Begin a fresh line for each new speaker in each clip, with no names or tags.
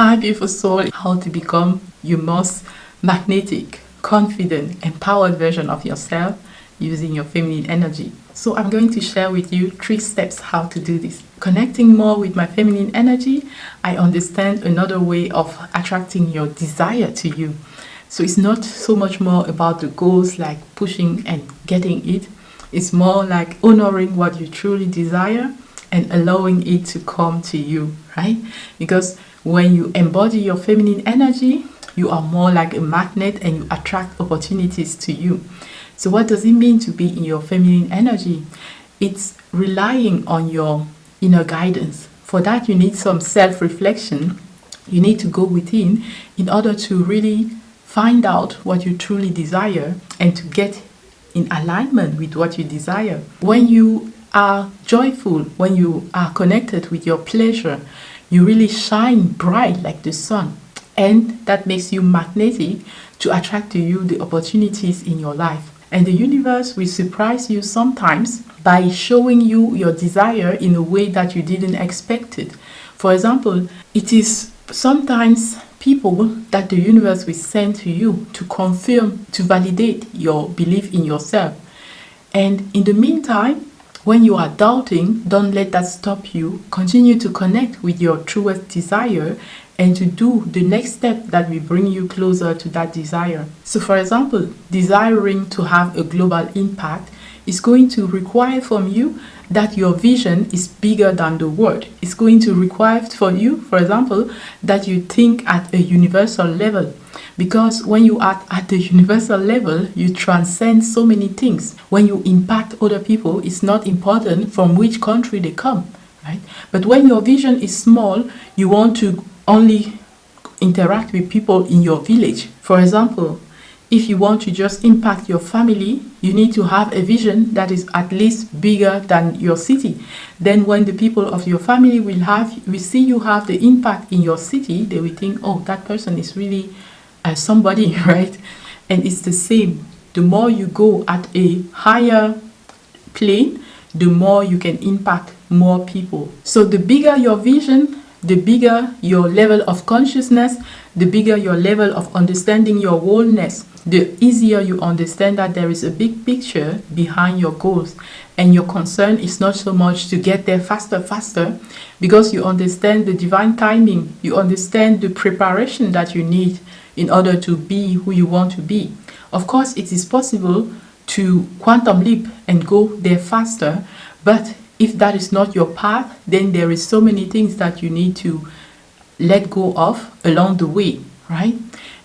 Hi, beautiful soul, how to become your most magnetic, confident, empowered version of yourself using your feminine energy. So I'm going to share with you 3 steps how to do this. Connecting more with my feminine energy, I understand another way of attracting your desire to you. So it's not so much more about the goals like pushing and getting it. It's more like honoring what you truly desire and allowing it to come to you, right? Because when you embody your feminine energy, you are more like a magnet and you attract opportunities to you. So what does it mean to be in your feminine energy? It's relying on your inner guidance. For that, you need some self-reflection. You need to go within in order to really find out what you truly desire and to get in alignment with what you desire. When you are joyful, when you are connected with your pleasure, you really shine bright like the sun, and that makes you magnetic to attract to you the opportunities in your life. And the universe will surprise you sometimes by showing you your desire in a way that you didn't expect it. For example, it is sometimes people that the universe will send to you to confirm, to validate your belief in yourself. And in the meantime, when you are doubting, don't let that stop you. Continue to connect with your truest desire and to do the next step that will bring you closer to that desire. So for example, desiring to have a global impact is going to require from you that your vision is bigger than the world. It's going to require for you, for example, that you think at a universal level. Because when you are at the universal level, you transcend so many things. When you impact other people, it's not important from which country they come, right? But when your vision is small, you want to only interact with people in your village. For example, if you want to just impact your family, you need to have a vision that is at least bigger than your city. Then when the people of your family will see you have the impact in your city, they will think, oh, that person is really somebody, right? And it's the same. The more you go at a higher plane, the more you can impact more people. So the bigger your vision, the bigger your level of consciousness, the bigger your level of understanding your wholeness, the easier you understand that there is a big picture behind your goals. And your concern is not so much to get there faster, because you understand the divine timing. You understand the preparation that you need in order to be who you want to be. Of course, it is possible to quantum leap and go there faster, but if that is not your path, then there is so many things that you need to let go of along the way, right?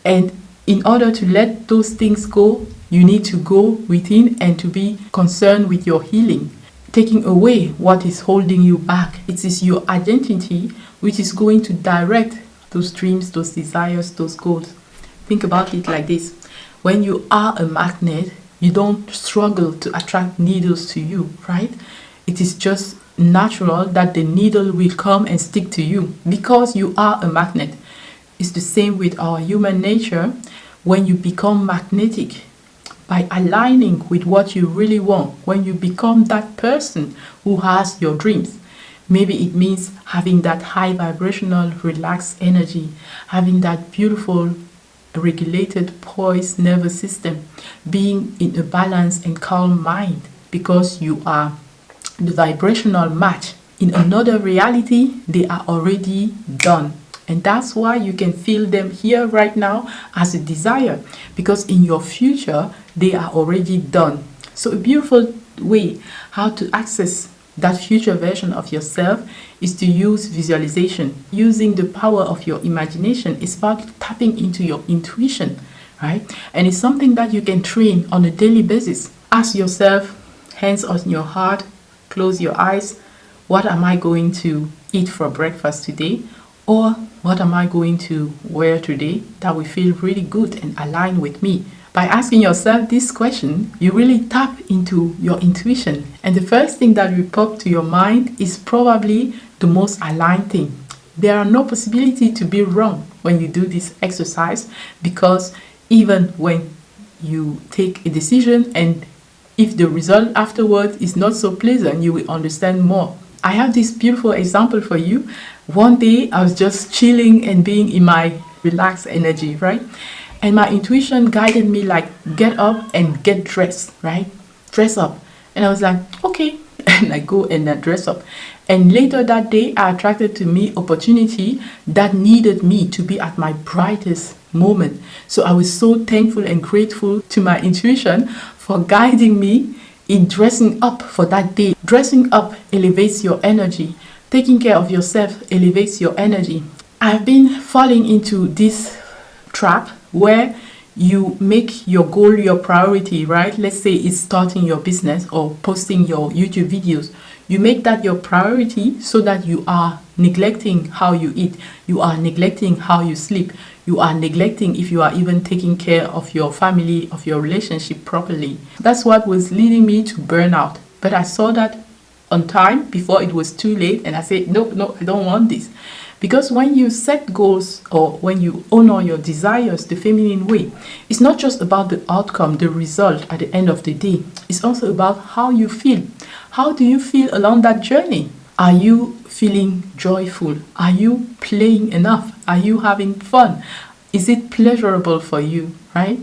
And in order to let those things go, you need to go within and to be concerned with your healing, taking away what is holding you back. It is your identity which is going to direct those dreams, those desires, those goals. Think about it like this. When you are a magnet, you don't struggle to attract needles to you, right? It is just natural that the needle will come and stick to you because you are a magnet. It's the same with our human nature. When you become magnetic, by aligning with what you really want, when you become that person who has your dreams, maybe it means having that high vibrational, relaxed energy, having that beautiful, regulated, poised nervous system, being in a balanced and calm mind, because you are the vibrational match. In another reality, they are already done. And that's why you can feel them here right now as a desire, because in your future, they are already done. So a beautiful way how to access that future version of yourself is to use visualization. Using the power of your imagination is about tapping into your intuition, right? And it's something that you can train on a daily basis. Ask yourself, hands on your heart, close your eyes, what am I going to eat for breakfast today? Or what am I going to wear today that will feel really good and align with me? By asking yourself this question, you really tap into your intuition. And the first thing that will pop to your mind is probably the most aligned thing. There are no possibility to be wrong when you do this exercise, because even when you take a decision and if the result afterwards is not so pleasant, you will understand more I have this beautiful example for you. One day I was just chilling and being in my relaxed energy, right? And my intuition guided me like, get up and get dressed, right? Dress up. And I was like, okay. And I go and I dress up. And later that day, I attracted to me opportunity that needed me to be at my brightest moment. So I was so thankful and grateful to my intuition for guiding me in dressing up for that day. Dressing up elevates your energy. Taking care of yourself elevates your energy. I've been falling into this trap where you make your goal your priority, right? Let's say it's starting your business or posting your YouTube videos. You make that your priority so that you are neglecting how you eat. You are neglecting how you sleep. You are neglecting if you are even taking care of your family, of your relationship properly. That's what was leading me to burnout. But I saw that on time before it was too late, and I said, no, I don't want this. Because when you set goals or when you honor your desires the feminine way, it's not just about the outcome, the result at the end of the day. It's also about how you feel. How do you feel along that journey? Are you feeling joyful? Are you playing enough? Are you having fun? Is it pleasurable for you, right?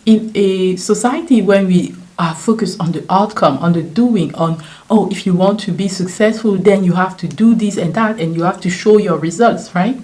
In a society when we are focused on the outcome, on the doing, on, oh, if you want to be successful, then you have to do this and that, and you have to show your results, right?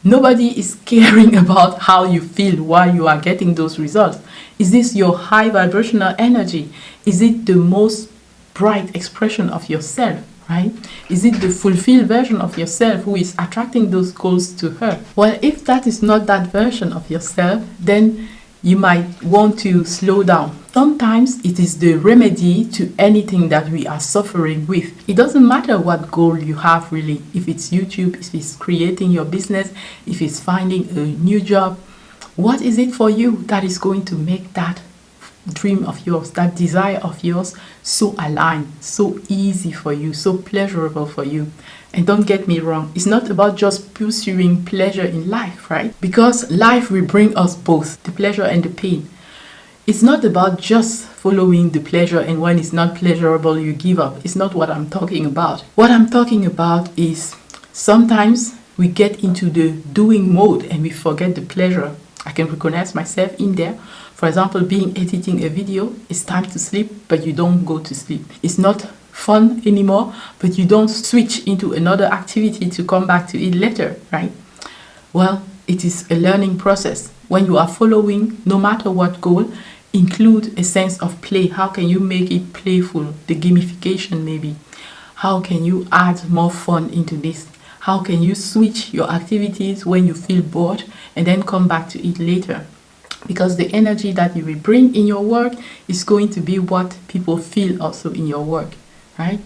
Nobody is caring about how you feel while you are getting those results. Is this your high vibrational energy? Is it the most bright expression of yourself, right? Is it the fulfilled version of yourself who is attracting those goals to her? Well, if that is not that version of yourself, then you might want to slow down. Sometimes it is the remedy to anything that we are suffering with. It doesn't matter what goal you have really. If it's YouTube, if it's creating your business, if it's finding a new job, what is it for you that is going to make that dream of yours, that desire of yours so aligned, so easy for you, so pleasurable for you? And don't get me wrong, it's not about just pursuing pleasure in life, right? Because life will bring us both, the pleasure and the pain. It's not about just following the pleasure, and when it's not pleasurable, you give up. It's not what I'm talking about. What I'm talking about is sometimes we get into the doing mode and we forget the pleasure. I can recognize myself in there. For example, being editing a video, it's time to sleep, but you don't go to sleep. It's not fun anymore, but you don't switch into another activity to come back to it later, right? Well, it is a learning process. When you are following, no matter what goal, include a sense of play. How can you make it playful? The gamification maybe. How can you add more fun into this? How can you switch your activities when you feel bored and then come back to it later? Because the energy that you will bring in your work is going to be what people feel also in your work, right?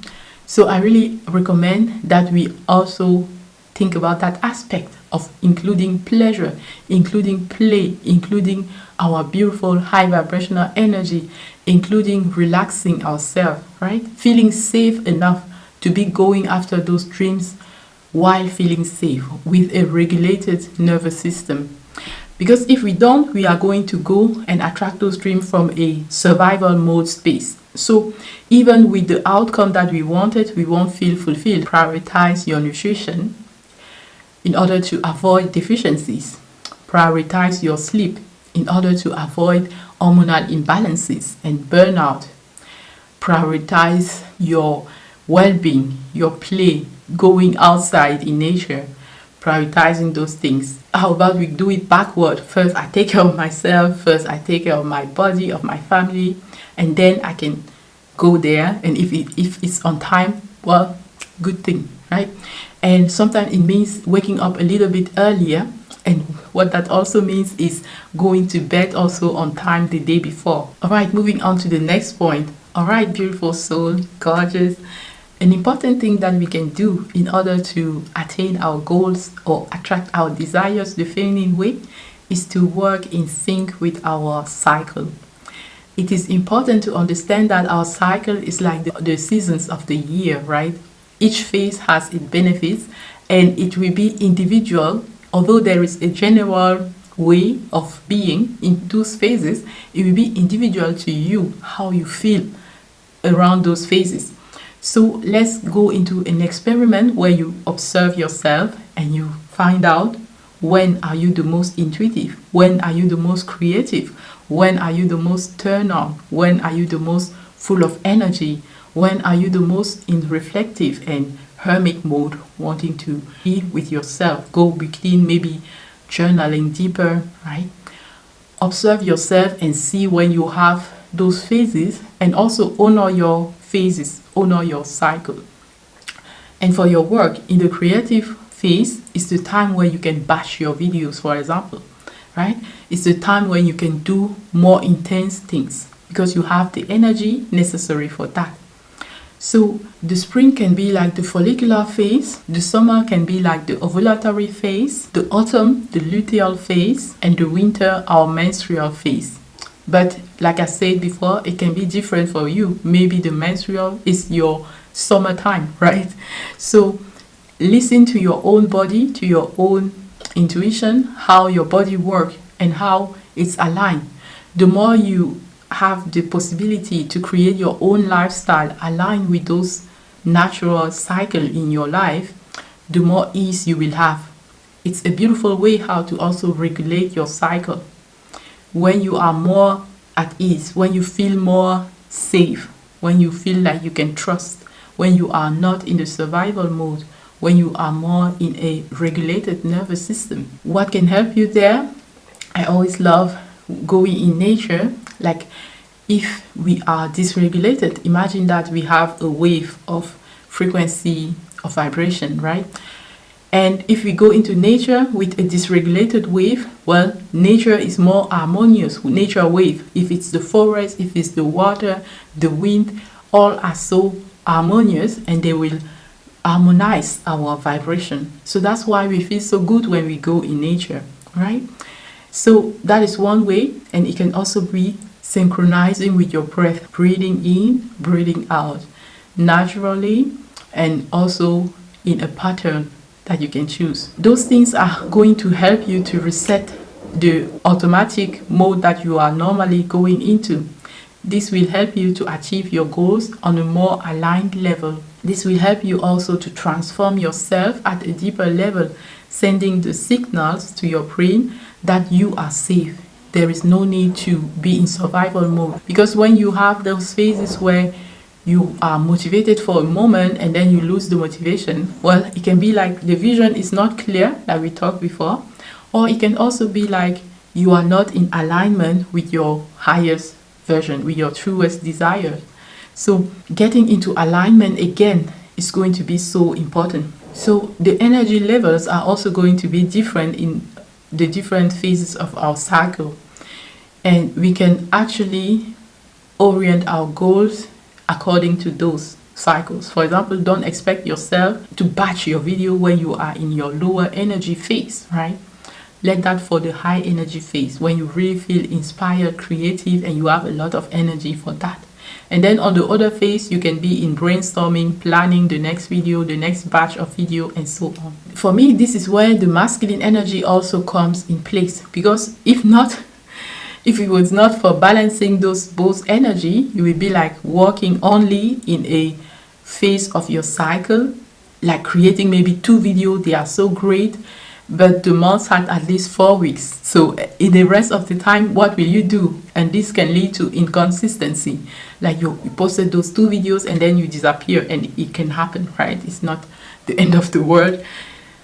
So I really recommend that we also think about that aspect of including pleasure, including play, including our beautiful high vibrational energy, including relaxing ourselves, right? Feeling safe enough to be going after those dreams while feeling safe with a regulated nervous system. Because if we don't, we are going to go and attract those dreams from a survival mode space. So even with the outcome that we wanted, we won't feel fulfilled. Prioritize your nutrition in order to avoid deficiencies. Prioritize your sleep in order to avoid hormonal imbalances and burnout. Prioritize your well-being, your play, going outside in nature, prioritizing those things. How about we do it backward? First, I take care of myself. First, I take care of my body, of my family, and then I can go there. And if it's on time, well, good thing, right? And sometimes it means waking up a little bit earlier. And what that also means is going to bed also on time the day before. All right, moving on to the next point. All right, beautiful soul, gorgeous. An important thing that we can do in order to attain our goals or attract our desires the feminine way is to work in sync with our cycle. It is important to understand that our cycle is like the seasons of the year, right? Each phase has its benefits and it will be individual. Although there is a general way of being in those phases, it will be individual to you, how you feel around those phases. So let's go into an experiment where you observe yourself and you find out, when are you the most intuitive? When are you the most creative? When are you the most turn on? When are you the most full of energy? When are you the most in reflective and hermit mode, wanting to be with yourself, go within, maybe journaling deeper, right? Observe yourself and see when you have those phases, and also honor your phases, honor your cycle. And for your work, in the creative phase, is the time where you can batch your videos, for example, right? It's the time when you can do more intense things because you have the energy necessary for that. So the spring can be like the follicular phase, the summer can be like the ovulatory phase, the autumn, the luteal phase, and the winter, our menstrual phase. But like I said before, it can be different for you. Maybe the menstrual is your summertime, right? So listen to your own body, to your own intuition, how your body works and how it's aligned. The more you have the possibility to create your own lifestyle aligned with those natural cycle in your life, the more ease you will have. It's a beautiful way how to also regulate your cycle. When you are more at ease, when you feel more safe, when you feel like you can trust, when you are not in the survival mode, when you are more in a regulated nervous system. What can help you there? I always love going in nature. Like if we are dysregulated, imagine that we have a wave of frequency of vibration, right? And if we go into nature with a dysregulated wave, well, nature is more harmonious. Nature wave, if it's the forest, if it's the water, the wind, all are so harmonious and they will harmonize our vibration. So that's why we feel so good when we go in nature, right? So that is one way, and it can also be synchronizing with your breath, breathing in, breathing out naturally, and also in a pattern that you can choose. Those things are going to help you to reset the automatic mode that you are normally going into. This will help you to achieve your goals on a more aligned level. This will help you also to transform yourself at a deeper level, sending the signals to your brain that you are safe. There is no need to be in survival mode. Because when you have those phases where you are motivated for a moment and then you lose the motivation, well, it can be like the vision is not clear, like we talked before, or it can also be like you are not in alignment with your highest version, with your truest desire. So getting into alignment again is going to be so important. So the energy levels are also going to be different in the different phases of our cycle, and we can actually orient our goals according to those cycles. For example, don't expect yourself to batch your video when you are in your lower energy phase, right? Let that for the high energy phase, when you really feel inspired, creative, and you have a lot of energy for that. And then on the other phase, you can be in brainstorming, planning the next video, the next batch of video, and so on. For me, this is where the masculine energy also comes in place, because if it was not for balancing those both energy, you will be like working only in a phase of your cycle, like creating maybe 2 videos, they are so great, but the month had at least 4 weeks. So in the rest of the time, what will you do? And this can lead to inconsistency. Like you posted those 2 videos and then you disappear, and it can happen, right? It's not the end of the world.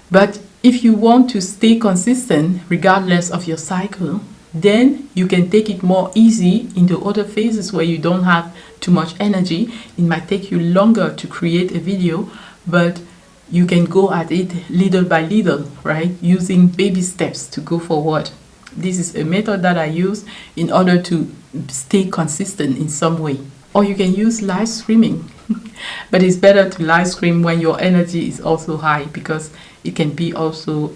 But if you want to stay consistent regardless of your cycle, then you can take it more easy in the other phases where you don't have too much energy. It might take you longer to create a video, but you can go at it little by little, right? Using baby steps to go forward. This is a method that I use in order to stay consistent in some way. Or you can use live streaming. But it's better to live stream when your energy is also high, because it can be also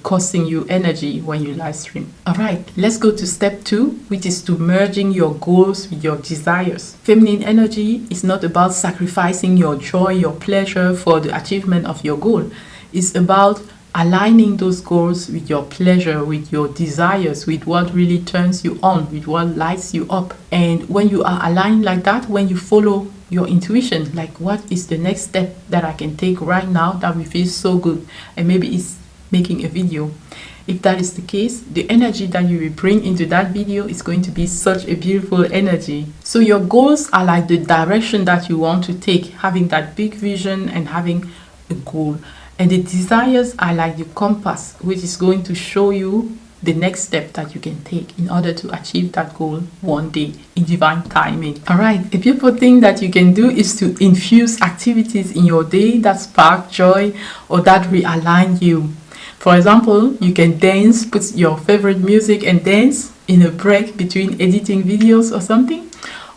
costing you energy when you live stream. All right, let's go to step 2, which is to merging your goals with your desires. Feminine energy is not about sacrificing your joy, your pleasure for the achievement of your goal. It's about aligning those goals with your pleasure, with your desires, with what really turns you on, with what lights you up. And when you are aligned like that, when you follow your intuition, like what is the next step that I can take right now that will feel so good, and maybe it's making a video. If that is the case, the energy that you will bring into that video is going to be such a beautiful energy. So your goals are like the direction that you want to take, having that big vision and having a goal. And the desires are like the compass, which is going to show you the next step that you can take in order to achieve that goal one day in divine timing. All right, a beautiful thing that you can do is to infuse activities in your day that spark joy or that realign you. For example, you can dance, put your favorite music and dance in a break between editing videos or something.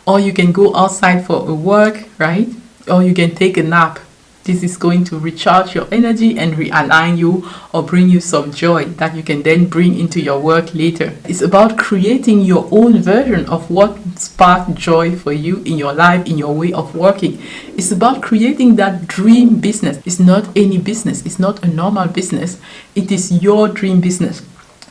Or you can go outside for a walk, right? Or you can take a nap. This is going to recharge your energy and realign you or bring you some joy that you can then bring into your work later. It's about creating your own version of what sparks joy for you in your life, in your way of working. It's about creating that dream business. It's not any business. It's not a normal business. It is your dream business.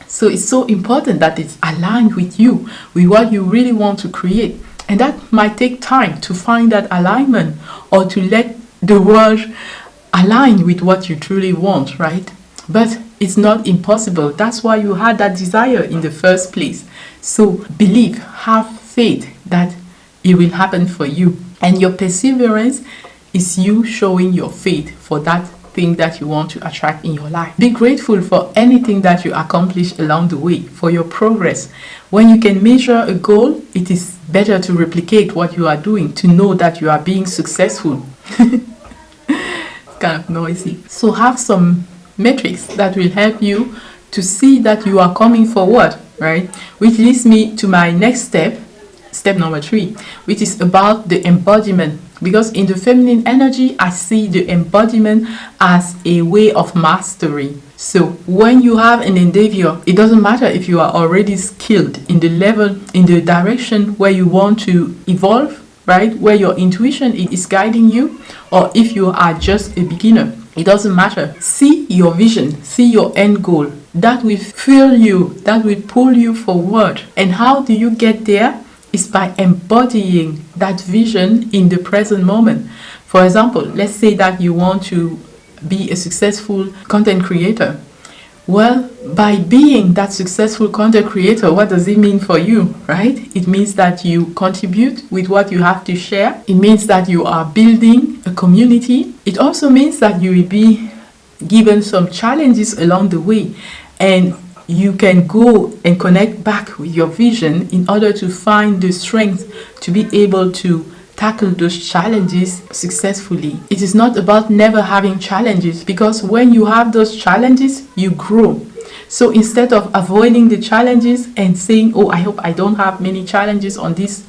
So it's so important that it's aligned with you, with what you really want to create. And that might take time to find that alignment or to let the world align with what you truly want, right? But it's not impossible. That's why you had that desire in the first place. So believe, have faith that it will happen for you. And your perseverance is you showing your faith for that thing that you want to attract in your life. Be grateful for anything that you accomplish along the way, for your progress. When you can measure a goal, it is better to replicate what you are doing, to know that you are being successful. It's kind of noisy. So have some metrics that will help you to see that you are coming forward, right? Which leads me to my next step, step number 3, which is about the embodiment. Because in the feminine energy, I see the embodiment as a way of mastery. So when you have an endeavor, it doesn't matter if you are already skilled in the level, in the direction where you want to evolve, right? Where your intuition is guiding you, or if you are just a beginner, it doesn't matter. See your vision, see your end goal. That will fuel you, that will pull you forward. And how do you get there? Is by embodying that vision in the present moment. For example, let's say that you want to be a successful content creator. Well, by being that successful content creator, what does it mean for you, right? It means that you contribute with what you have to share. It means that you are building a community. It also means that you will be given some challenges along the way, and you can go and connect back with your vision in order to find the strength to be able to tackle those challenges successfully. It is not about never having challenges, because when you have those challenges, you grow. So instead of avoiding the challenges and saying, oh, I hope I don't have many challenges on this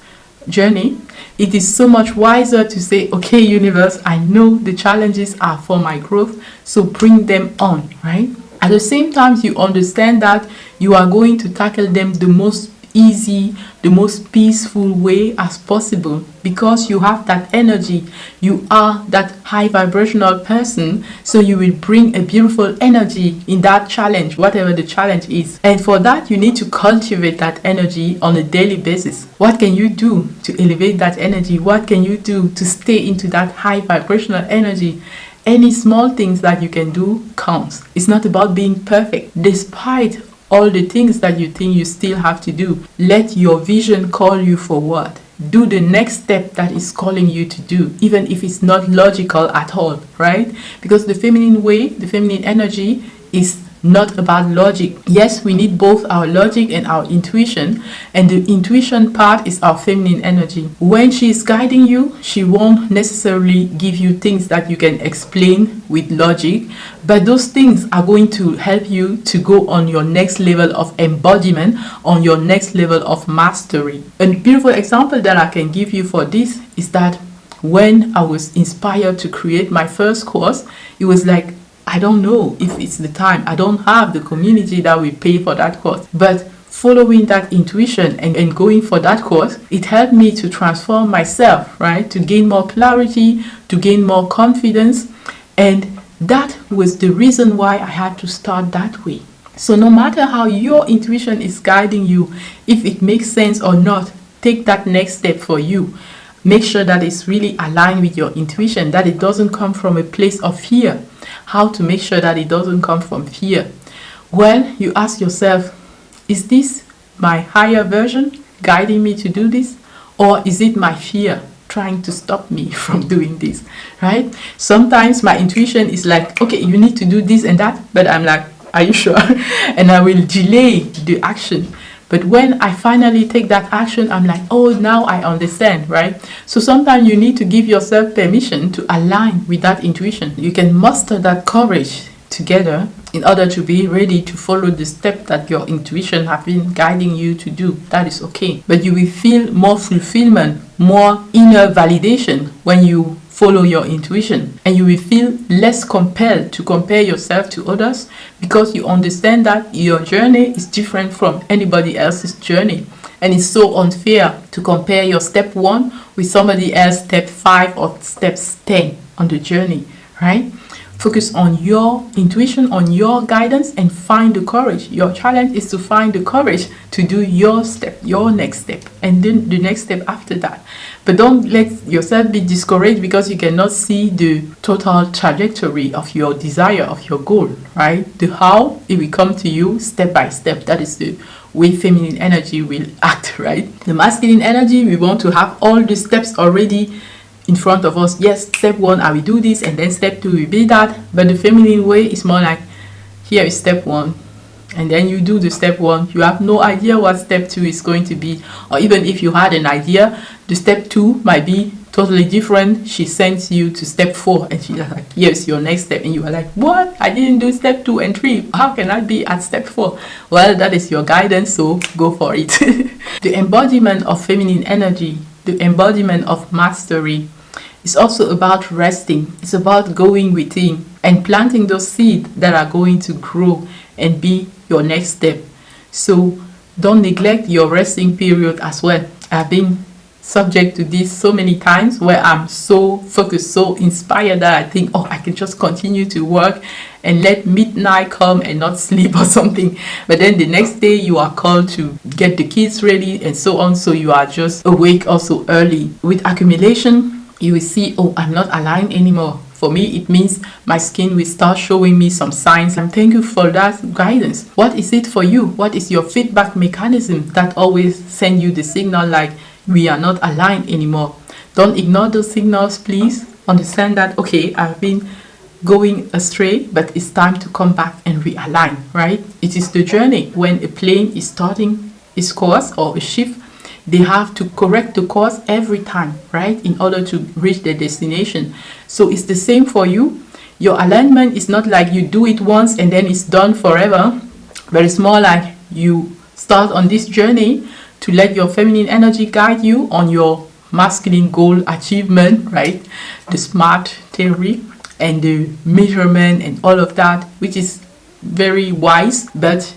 journey, it is so much wiser to say, okay, universe, I know the challenges are for my growth, so bring them on, right? At the same time, you understand that you are going to tackle them the most easy, the most peaceful way as possible, because you have that energy. You are that high vibrational person, so you will bring a beautiful energy in that challenge, whatever the challenge is. And for that, you need to cultivate that energy on a daily basis. What can you do to elevate that energy? What can you do to stay into that high vibrational energy? Any small things that you can do counts. It's not about being perfect. Despite all the things that you think you still have to do, let your vision call you forward. Do the next step that is calling you to do, even if it's not logical at all, right? Because the feminine way, the feminine energy is not about logic. Yes, we need both our logic and our intuition, and the intuition part is our feminine energy. When she is guiding you, she won't necessarily give you things that you can explain with logic, but those things are going to help you to go on your next level of embodiment, on your next level of mastery. A beautiful example that I can give you for this is that when I was inspired to create my first course, it was like, I don't know if it's the time. I don't have the community that will pay for that course. But following that intuition and going for that course, it helped me to transform myself, right? To gain more clarity, to gain more confidence. And that was the reason why I had to start that way. So no matter how your intuition is guiding you, if it makes sense or not, take that next step for you. Make sure that it's really aligned with your intuition, that it doesn't come from a place of fear. How to make sure that it doesn't come from fear? Well, you ask yourself, is this my higher version guiding me to do this? Or is it my fear trying to stop me from doing this, right? Sometimes my intuition is like, okay, you need to do this and that, but I'm like, are you sure? And I will delay the action. But when I finally take that action, I'm like, oh, now I understand, right? So sometimes you need to give yourself permission to align with that intuition. You can muster that courage together in order to be ready to follow the step that your intuition have been guiding you to do. That is okay. But you will feel more fulfillment, more inner validation when you follow your intuition, and you will feel less compelled to compare yourself to others, because you understand that your journey is different from anybody else's journey. And it's so unfair to compare your step 1 with somebody else step 5 or steps 10 on the journey, right? Focus on your intuition, on your guidance, and find the courage. Your challenge is to find the courage to do your step, your next step, and then the next step after that. But don't let yourself be discouraged because you cannot see the total trajectory of your desire, of your goal, right? The how, it will come to you step by step. That is the way feminine energy will act, right? The masculine energy, we want to have all the steps already in front of us. Yes, step 1, I will do this, and then step 2 will be that. But the feminine way is more like, here is step 1, and then you do the step 1. You have no idea what step 2 is going to be, or even if you had an idea, the step 2 might be totally different. She sends you to step 4, and she's like, here's your next step, and you are like, what? I didn't do step 2 and 3. How can I be at step 4? Well, that is your guidance, so go for it. The embodiment of feminine energy, the embodiment of mastery, it's also about resting. It's about going within and planting those seeds that are going to grow and be your next step. So don't neglect your resting period as well. I've been subject to this so many times where I'm so focused, so inspired that I think, oh, I can just continue to work and let midnight come and not sleep or something. But then the next day you are called to get the kids ready and so on. So you are just awake also early. With accumulation, you will see, oh, I'm not aligned anymore. For me, it means my skin will start showing me some signs. I'm thankful for that guidance. What is it for you? What is your feedback mechanism that always send you the signal like we are not aligned anymore? Don't ignore those signals, please. Understand that, okay, I've been going astray, but it's time to come back and realign, right? It is the journey. When a plane is starting its course or a ship, they have to correct the course every time, right, in order to reach their destination. So it's the same for you. Your alignment is not like you do it once and then it's done forever, but it's more like you start on this journey to let your feminine energy guide you on your masculine goal achievement, right? The SMART theory and the measurement and all of that, which is very wise, but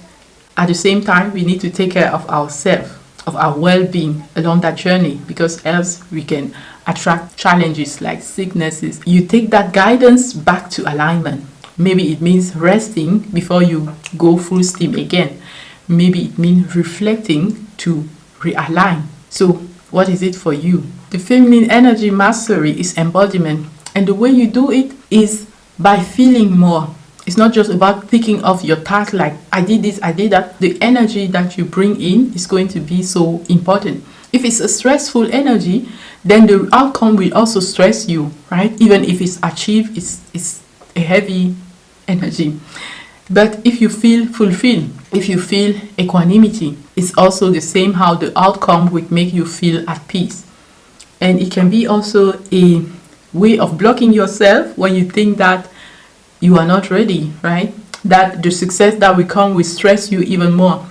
at the same time, we need to take care of ourselves, of our well-being along that journey, because else we can attract challenges like sicknesses. You take that guidance back to alignment. Maybe it means resting before you go full steam again. Maybe it means reflecting to realign. So what is it for you? The feminine energy mastery is embodiment, and the way you do it is by feeling more. It's not just about thinking of your task like, I did this, I did that. The energy that you bring in is going to be so important. If it's a stressful energy, then the outcome will also stress you, right? Even if it's achieved, it's a heavy energy. But if you feel fulfilled, if you feel equanimity, it's also the same how the outcome will make you feel at peace. And it can be also a way of blocking yourself when you think that you are not ready, right? That the success that will come will stress you even more.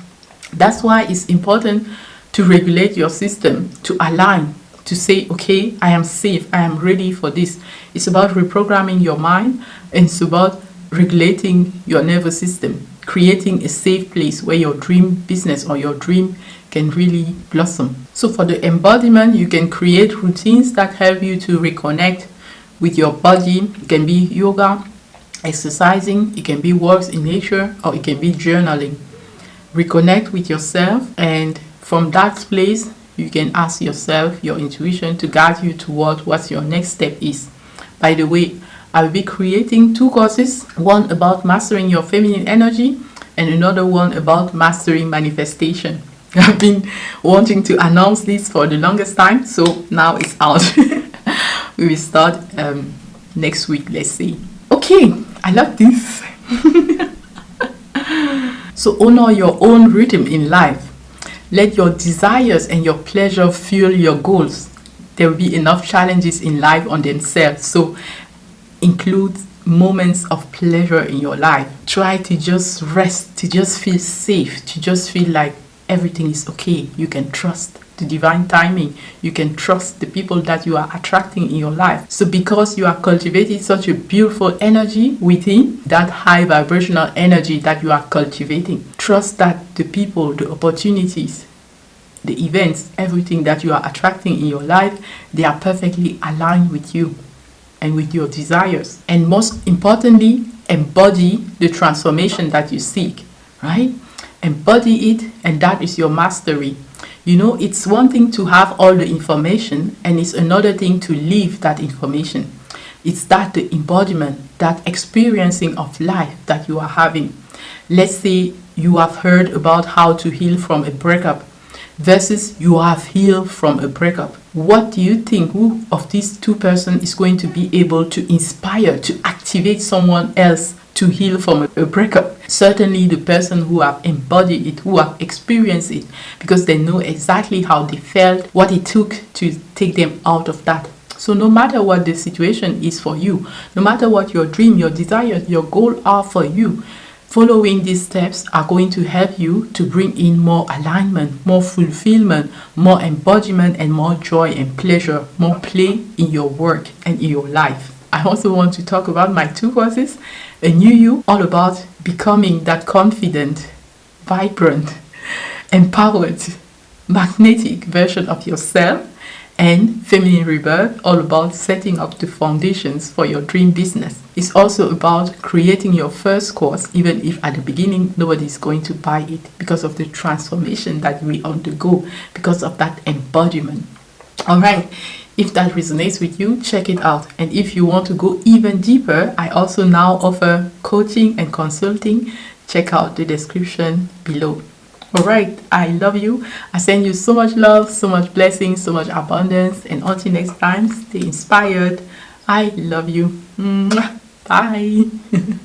That's why it's important to regulate your system, to align, to say, okay, I am safe, I am ready for this. It's about reprogramming your mind, and it's about regulating your nervous system, creating a safe place where your dream business or your dream can really blossom. So for the embodiment, you can create routines that help you to reconnect with your body. It can be yoga, exercising, it can be walks in nature, or it can be journaling. Reconnect with yourself, and from that place you can ask yourself, your intuition, to guide you toward what your next step is. By the way, I will be creating 2 courses, one about mastering your feminine energy and another one about mastering manifestation. I've been wanting to announce this for the longest time, so now it's out. We will start next week, let's see. Okay, I love this. So honor your own rhythm in life. Let your desires and your pleasure fuel your goals. There will be enough challenges in life on themselves, so include moments of pleasure in your life. Try to just rest, to just feel safe, to just feel like everything is okay. You can trust the divine timing. You can trust the people that you are attracting in your life. So because you are cultivating such a beautiful energy within, that high vibrational energy that you are cultivating, trust that the people, the opportunities, the events, everything that you are attracting in your life, they are perfectly aligned with you and with your desires. And most importantly, embody the transformation that you seek, right? Embody it, and that is your mastery. You know, it's one thing to have all the information, and it's another thing to live that information. It's that the embodiment, that experiencing of life that you are having. Let's say you have heard about how to heal from a breakup versus you have healed from a breakup. What do you think, who of these 2 persons is going to be able to inspire, to activate someone else to heal from a breakup? Certainly the person who have embodied it, who have experienced it, because they know exactly how they felt, what it took to take them out of that. So no matter what the situation is for you, no matter what your dream, your desires, your goal are for you, following these steps are going to help you to bring in more alignment, more fulfillment, more embodiment, and more joy and pleasure, more play in your work and in your life. I also want to talk about my 2 courses, A New You, all about becoming that confident, vibrant, empowered, magnetic version of yourself, and Feminine Rebirth, all about setting up the foundations for your dream business. It's also about creating your first course, even if at the beginning nobody is going to buy it, because of the transformation that we undergo, because of that embodiment. All right. If that resonates with you, check it out. And if you want to go even deeper, I also now offer coaching and consulting. Check out the description below. All right, I love you. I send you so much love, so much blessings, so much abundance. And until next time, stay inspired. I love you. Mwah. Bye.